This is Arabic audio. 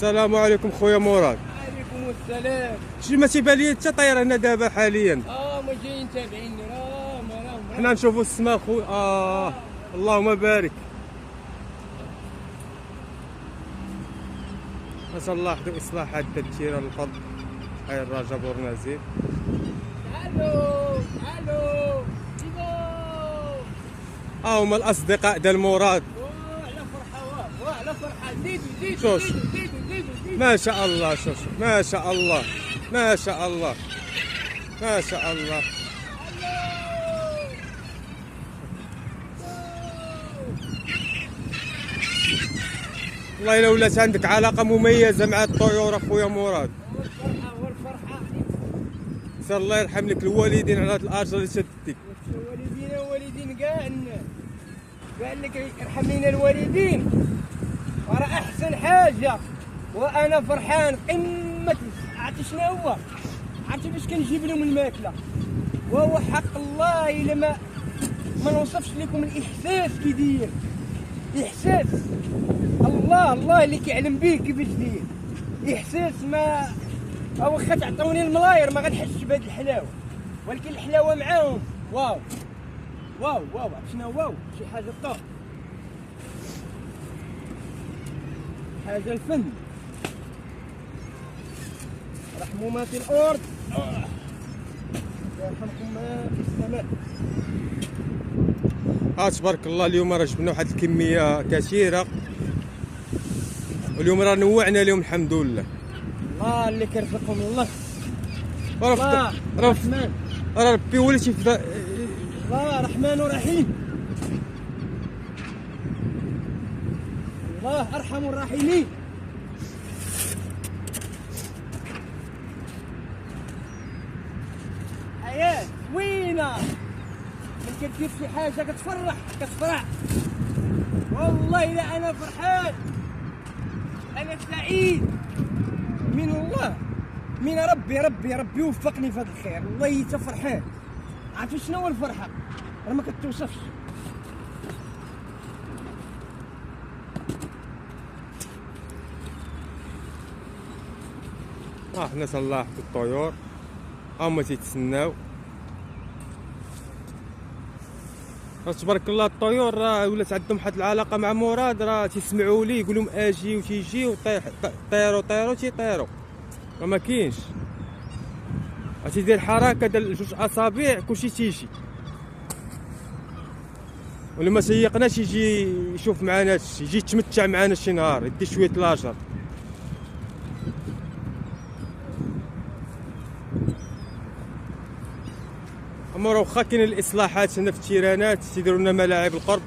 السلام عليكم خويا مراد. وعليكم السلام. شي ما تيبان لي حتى طاير هنا دابا حاليا. ما جايين تابعيني حنا نشوفوا السماء خويا. اللهم بارك. نسأل الله يحفظ إصلاح هاد التدبير الفضل. هاي الرجاء بورنازي. الو هما الأصدقاء ديال مراد. على فرحة زيدوا شوف. ما شاء الله. شوف ما شاء الله ما شاء الله ما شاء الله. والله إلا ولات عندك علاقة مميزة مع الطيور أخويا مراد. والفرحة سير الله يرحم لك الوالدين على هاد الأجر اللي شدتك. والدين قال لك يرحم لنا الوالدين، وراه أحسن حاجة وأنا فرحان قمة. عرفتي شنو هو؟ عرفتي باش كنجيب لهم الماكلة، وهو حق الله إلا ما نوصفش لكم الإحساس كي داير. إحساس الله اللي كيعلم به كيفاش داير. إحساس ما واخا تعطوني الملاير ما غنحسش بهاد الحلاوة، ولكن الحلاوة معاهم واو. عرفتي شنو واو؟ شي حاجة طاق، حاجة الفن. رحموا ما في الأرض يرحمكم ما في السماء. تبارك الله. اليوم راه جبنا واحد الكمية كثيرة، واليوم راه نوعنا لهم الحمد لله. الله اللي كيرزقهم الله. راه رحمن. راه ربي هو اللي تيفضل. الله رحمن ورحيم. الله أرحم الراحمين. حياة زوينة، من كتشوف شي حاجة كتفرح. والله إلا أنا فرحان، أنا سعيد من الله، من ربي يوفقني في هذا الخير. والله حتى فرحان. عرفتي شنو هو الفرحة؟ راه ما كتوصفش. نسأل الله يحفظ الطيور. هما تيتسناو. تبارك الله الطيور راه ولات عندهم واحد العلاقة مع مراد. راه تيسمعوا ليه يقول لهم اجي وتيجي طيروا تيطيروا. ما كاينش تيدير حركة ديال 2 أصابع كلشي تيجي. ولا ما سيقناش يجي يشوف معنا هادشي، يجي يتمتع معنا شي نهار، يدي شوية لاجر. اما راه واخا كاين الاصلاحات هنا في التيرانات تيديروا لنا ملاعب القرب،